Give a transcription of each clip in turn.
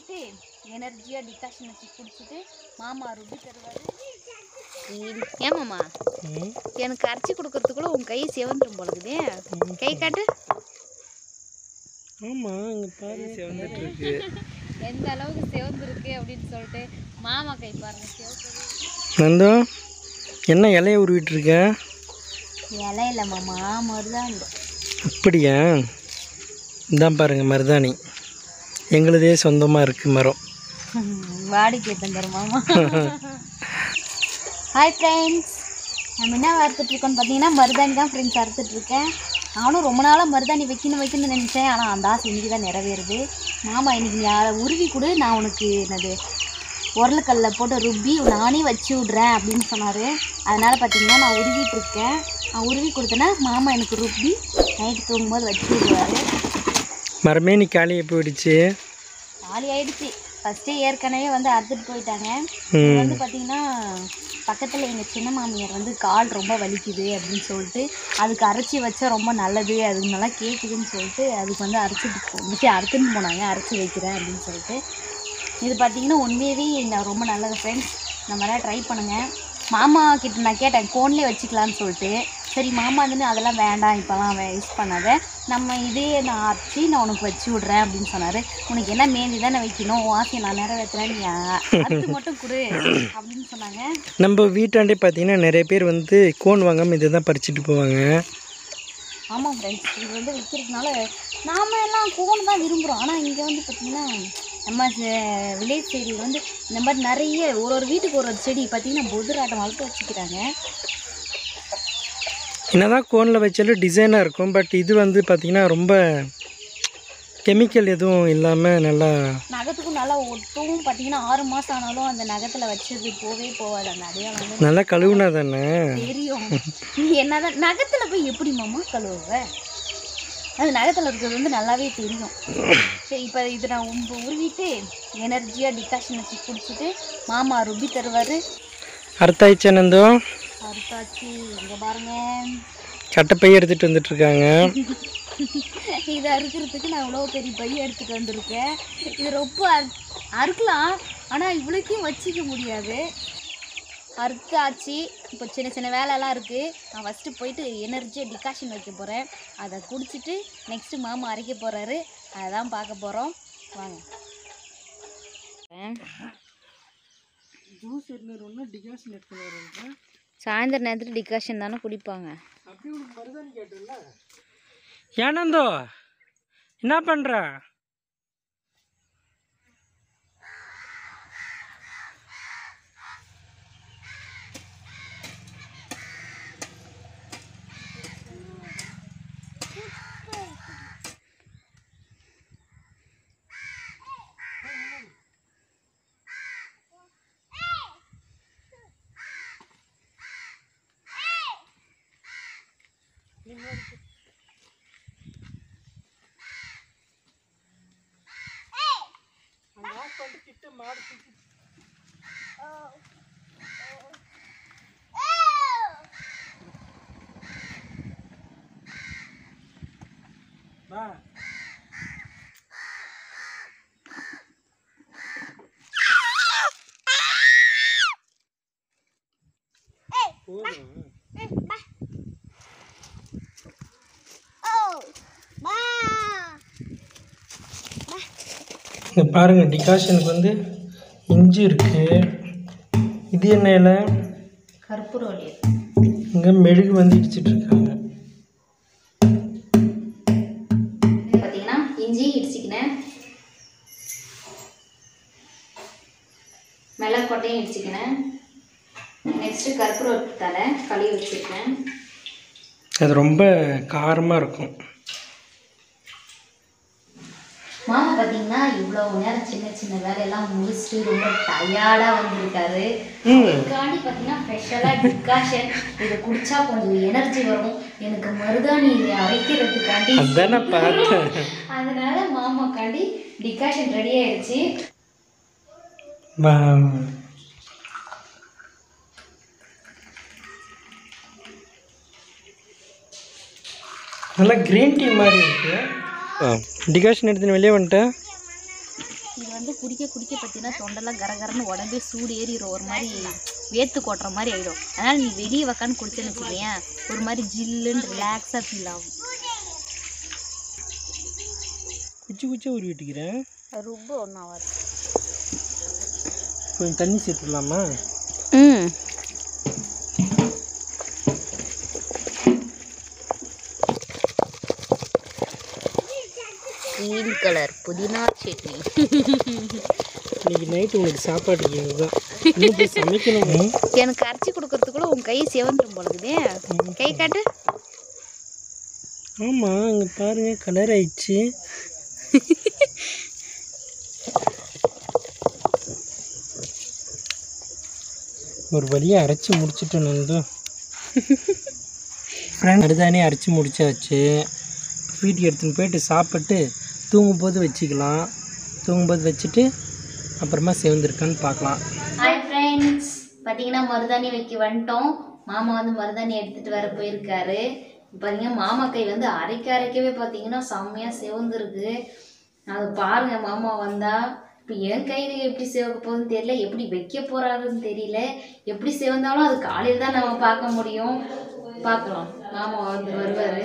உருவிட்டு எனர்ஜியாக டிகாஷன் வச்சு குடிச்சிட்டு மாமா ருபி தருவார். ஏமாம்மா எனக்கு அரைச்சி கொடுக்கறதுக்குள்ள உன் கை செவந்துடும் போலக்குதே. கை காட்டு. ஆமாம், இங்கே பாரு செவந்துட்டு இருக்கு. எந்த அளவுக்கு செவந்துருக்கு அப்படின்னு சொல்லிட்டு மாமா கை பாருங்க செவந்து. நந்தோ என்ன இலைய உருவிட்டு இருக்க? இலை இல்லை மாமா, மருதாணி. அப்படியா? இதான் பாருங்க மருதாணி, எங்களுதே சொந்தமாக இருக்குது மரம். வாடிக்கை தந்துடும் மாமா. ஹாய் ஃப்ரெண்ட்ஸ், நம்ம என்ன வறுத்துட்ருக்கோன்னு பார்த்தீங்கன்னா மருதாணி தான் ஃப்ரெண்ட்ஸ் அறுத்துட்ருக்கேன். நானும் ரொம்ப நாளாக மருதாணி வைக்கணும்னு நினச்சேன். ஆனால் அந்த ஆசை இன்றைக்கி தான் நிறைவேறுது. மாமா இன்றைக்கி நீ உருவி கொடு, நான் உனக்கு என்னது உரலுக்கல்ல போட்டு ருப்பி நானே வச்சு விட்றேன் அப்படின்னு சொன்னார். அதனால் பார்த்தீங்கன்னா நான் உருவிட்டுருக்கேன். நான் உருவி கொடுத்தேன்னா மாமா எனக்கு ருப்பி நைட்டு தூங்கும்போது வச்சு விடுவார். மரமே நீ காலி எப்போ விடுச்சு? காலி ஆகிடுச்சு. ஃபஸ்ட்டே ஏற்கனவே வந்து அறுத்துட்டு போயிட்டாங்க. வந்து பார்த்திங்கன்னா பக்கத்தில் எங்கள் சின்ன மாமியார் வந்து கால் ரொம்ப வலிக்குது அப்படின்னு சொல்லிட்டு அதுக்கு அரைச்சி வச்சா ரொம்ப நல்லது, அதுக்கு நல்லா கேட்குதுன்னு சொல்லிட்டு அதுக்கு வந்து அறுத்துன்னு போனாங்க. அரைச்சி வைக்கிறேன் அப்படின்னு சொல்லிட்டு. இது பார்த்திங்கன்னா உண்மையாகவே ரொம்ப நல்லது ஃப்ரெண்ட்ஸ். நம்ம எல்லாம் ட்ரை பண்ணுங்கள். மாமா கிட்ட நான் கேட்டேன் கோன்லேயே வச்சுக்கலான்னு சொல்லிட்டு. சரி மாமா வந்து அதெல்லாம் வேண்டாம், இப்போலாம் யூஸ் பண்ணாத, நம்ம இதே நான் அரைச்சி நான் உனக்கு வச்சு விட்றேன் அப்படின்னு சொன்னார். உனக்கு என்ன மேந்தி தானே வைக்கணும், ஆசையை நான் நிறைவேற்றுறேன், நீ அறுத்து மட்டும் கொடு அப்படின்னு சொன்னாங்க. நம்ம வீட்டாண்டே பார்த்தீங்கன்னா நிறைய பேர் வந்து கோன் வாங்காமல் இதை தான் பறிச்சுட்டு போவாங்க. ஆமாம் ஃப்ரெண்ட்ஸ், இது வந்து விற்கிறதுனால நாம் எல்லாம் கோன் தான் விரும்புகிறோம். ஆனால் இங்கே வந்து பார்த்திங்கன்னா நம்ம வில்லேஜ் சைடு வந்து இந்த மாதிரி நிறைய ஒரு வீட்டுக்கு ஒரு செடி பார்த்திங்கன்னா பொதுராட்டம் வளர்த்து வச்சுக்கிறாங்க. என்னதான் கோனில் வச்சாலும் டிசைனாக இருக்கும். பட் இது வந்து பார்த்திங்கன்னா ரொம்ப கெமிக்கல் எதுவும் இல்லாமல் நல்லா நகத்துக்கும் நல்லா ஒட்டும். பார்த்திங்கன்னா 6 மாதம் ஆனாலும் அந்த நகத்தில் வச்சது போகாது. அந்த அடையாளம் நல்லா கழுவுனா தானே தெரியும். நீ என்னதான் நகத்தில் போய் எப்படி மாமா கழுவுவ? அது நகத்தில் இருக்கிறது வந்து நல்லாவே தெரியும். சரி, இப்போ இது நான் உருவிட்டு எனர்ஜியாக டிகாஷன் வச்சு குடிச்சிட்டு மாமா ருபி தருவார். அறுத்தாயிச்சா நந்தோ? அறுத்தாச்சு. இங்கே பாருங்க, கட்டைப்பை எடுத்துகிட்டு வந்துட்டுருக்காங்க. இதை அறுக்கிறதுக்கு நான் இவ்வளோ பெரிய பைய எடுத்துகிட்டு வந்திருக்கேன். இது ரொம்ப அறுக்கலாம், ஆனால் இவ்வளோக்கையும் வச்சிக்க முடியாது. அறுத்தாச்சு. இப்போ சின்ன சின்ன வேலைலாம் இருக்குது. நான் ஃபஸ்ட்டு போயிட்டு எனர்ஜியாக டிகாஷன் வைக்க போகிறேன். அதை குடிச்சிட்டு நெக்ஸ்ட்டு மாமா அரைக்க போகிறாரு. அதை தான் பார்க்க போகிறோம். வாங்க. ஜூஸ் எடுத்துன்னு டிகாஷன் எடுத்துன்னு வரேன். சாயந்தர நேரத்தில் டிகாஷன் தானே குடிப்பாங்க. அப்படி உனக்கு மருதாணி கேட்டல. ஏனந்தோ என்ன பண்ணுற? பாருங்க, டிகாஷனுக்கு வந்து இஞ்சி இருக்கு. இது என்ன இலை? கற்பூரவள்ளி. இங்கே மெழுகு வந்து இடிச்சிட்டு இருக்காங்க. பார்த்தீங்கன்னா இஞ்சி இடிச்சிக்கினேன், மிளகொட்டையும் இடிச்சிக்கினேன், நெக்ஸ்ட்டு கற்பூரவள்ளி தலை கழுவி வச்சுருக்கேன். அது ரொம்ப காரமாக இருக்கும். மாமா பார்த்தீங்கன்னா இவ்வளோ நேரம் சின்ன சின்ன வேலையெல்லாம் முடிச்சுட்டு ரொம்ப டயர்டாக வந்திருக்காரு. அதுக்காண்டி பார்த்தீங்கன்னா ஸ்பெஷலாக டிகாஷன் இதை குடித்தா கொஞ்சம் எனர்ஜி வரும். எனக்கு மருதாணி இதை அரைக்கிறதுக்காண்டி அதனால மாமாக்காண்டி டிகாஷன் ரெடி ஆயிடுச்சு. நல்லா கிரீன் டீ மாதிரி இருக்கு. டிகாஷன் எடுத்துன்னு வெளியே வந்துட்டேன். இது வந்து குடிக்க குடிக்க பார்த்தீங்கன்னா தொண்டெல்லாம் கரகரன்னு உடம்பே சூடு ஏறிடும், ஒரு மாதிரி வேர்த்து கொட்டுற மாதிரி ஆகிடும். அதனால் நீ வெளியே வைக்கான்னு குடிச்சேன்னு வச்சுக்கேன், ஒரு மாதிரி ஜில்லுன்னு ரிலாக்ஸாக ஃபீல் ஆகும். குச்சி குச்சியாக உருவி விட்டுக்கிறேன். ரொம்ப ஒன்றும் ஆகாது. கொஞ்சம் தண்ணி சேர்த்துக்கலாமா? கிரீன் கலர் புதினா சட்னி. இன்னைக்கு நைட்டு உனக்கு சாப்பாடு இதுதான். இன்னும் போய் சமைக்கணும். எனக்கு அரைச்சி கொடுக்கறதுக்குள்ள உன் கை செவந்துடும் போலக்குதே. கை காட்டு. ஆமாம், இங்கே பாருங்க கலர் ஆயிடுச்சு. ஒரு வழியாக அரைச்சி முடிச்சுட்டோம். நந்து ஃப்ரெண்ட் அடுத்தானே அரைச்சி முடிச்சாச்சு. வீட்டுக்கு எடுத்துன்னு போயிட்டு சாப்பிட்டு தூங்கும்போது வச்சுக்கலாம். தூங்கும்போது வச்சுட்டு அப்புறமா சேர்ந்துருக்கான்னு பார்க்கலாம். ஹாய் ஃப்ரெண்ட்ஸ், பார்த்தீங்கன்னா மருதாணி வைக்க வந்துட்டோம். மாமா வந்து மருதாணி எடுத்துகிட்டு வர போயிருக்காரு. பார்த்தீங்கன்னா மாமா கை வந்து அரைக்கவே பார்த்தீங்கன்னா செம்மையாக சிவந்துருக்கு. அது பாருங்கள், மாமா வந்தால் இப்போ என் கையில் எப்படி சிவக்க போகுதுன்னு தெரியல, எப்படி வைக்க போகிறாருன்னு தெரியல. எப்படி சிவந்தாலும் அது காலையில் தான் நம்ம பார்க்க முடியும். பார்க்கலாம். மாமா வந்து வருவார்.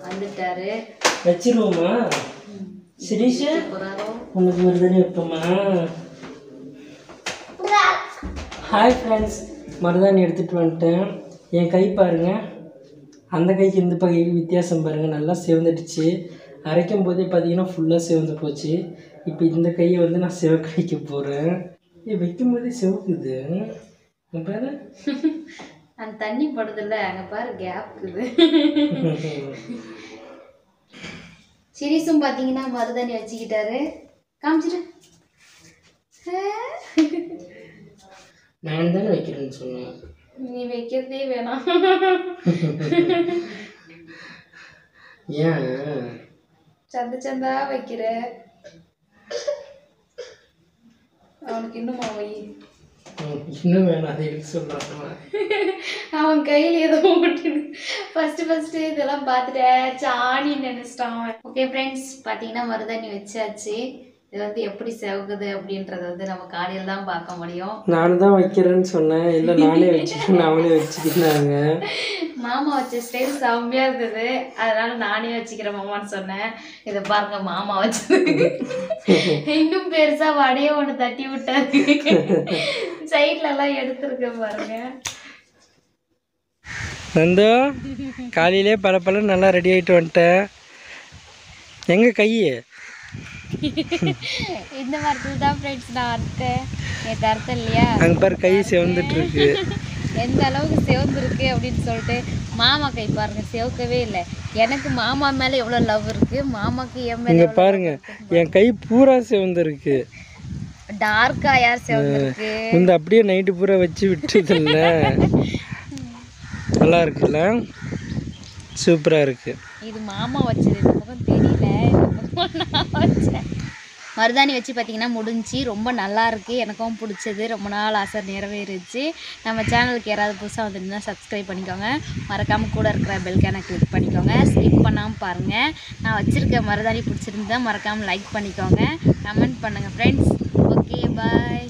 வந்துட்டாரு. வச்சிருவோமா? சிரிஷா உனக்கு மருதாணி வைப்போமா? ஹாய் ஃப்ரெண்ட்ஸ், மருதாணி எடுத்துகிட்டு வந்துட்டேன். என் கை பாருங்கள், அந்த கைக்கு இந்த கைக்கு வித்தியாசம் பாருங்கள். நல்லா சிவந்துடுச்சு. அரைக்கும் போதே பார்த்தீங்கன்னா ஃபுல்லாக சிவந்து போச்சு. இப்போ இந்த கையை வந்து நான் சிவக்க வைக்க போகிறேன். வைக்கும் போதே சிவக்குது பாரு. அந்த தண்ணி படுதில்ல, அங்கே பாரு கேப் இருக்குது. சிரிசும் பார்த்தீங்கன்னா மருதாணி வச்சுக்கிட்டாரு. காமிச்சிட்டு நான் தானே வைக்கிறேன்னு சொன்னேன். நீ வைக்கிறதே வேணாம். ஏன் சந்தா வைக்கிற? அவனுக்கு இன்னுமா வை? இன்னும் வேணாம், அதை எடுத்து சொல்கிறான். அவன் கையில் ஏதோ ஃபஸ்ட்டு இதெல்லாம் பார்த்துட்டேன், சாணின்னு நினச்சிட்டான் அவன். ஓகே ஃப்ரெண்ட்ஸ், பார்த்தீங்கன்னா மருதாணி வச்சாச்சு. இது வந்து எப்படி செவக்குது அப்படின்றத வந்து நம்ம காலையில் தான் பார்க்க முடியும். நானும் தான் வைக்கிறேன்னு சொன்னேன். இல்லை நானே வச்சுக்கிறேன், அவனே வச்சுக்கிட்டாங்க. மாமா வச்ச ஸ்டைல் செம்மையாக இருந்தது, அதனால நானே வச்சுக்கிறேன் மாமான்னு சொன்னேன். இதை பாருங்க, மாமா வச்சது இன்னும் பெருசா வடையே ஒன்று தட்டி விட்டாரு. சைட்ல எல்லாம் எடுத்துருக்க பாருங்க. நந்தோ காலையிலே பல நல்லா ரெடி ஆகிட்டு வந்துட்டேன். எங்க கையே இந்த மரத்தில் தான் ஃப்ரெண்ட்ஸ் நான் அறுத்தேன். நேற்று அறுத்தேன் இல்லையா, அங்கே பாரு கை சிவந்துட்டு இருக்கு. எந்த அளவுக்கு சிவந்துருக்கு அப்படின்னு சொல்லிட்டு. மாமா கை பாருங்க, சிவக்கவே இல்லை. எனக்கு மாமா மேலே எவ்வளோ லவ் இருக்கு, மாமாக்கு என் மேலே இங்கே பாருங்க, என் கை பூரா சிவந்துருக்கு. டார்க்கா யார் சிவந்துருக்கு? இந்த அப்படியே நைட்டு பூரா வச்சு விட்டுதில்ல, நல்லா இருக்குல்ல, சூப்பராக இருக்கு. இது மாமா வச்சது, இந்த பக்கம் தெரியல, இந்த பக்கம் நான் வச்சேன். மருதாணி வச்சு பார்த்தீங்கன்னா முடிஞ்சு. ரொம்ப நல்லா இருக்குது, எனக்கும் பிடிச்சது. ரொம்ப நாள் ஆசை நிறைவேறிச்சு. நம்ம சேனலுக்கு யாராவது புதுசாக வந்துருந்தா சப்ஸ்கிரைப் பண்ணிக்கோங்க. மறக்காமல் கூட இருக்கிற பெல்கானை கிளிக் பண்ணிக்கோங்க. ஸ்கிப் பண்ணாமல் பாருங்கள். நான் வச்சுருக்க மருதாணி பிடிச்சிருந்தா மறக்காமல் லைக் பண்ணிக்கோங்க, கமெண்ட் பண்ணுங்கள் ஃப்ரெண்ட்ஸ். ஓகே, பாய்.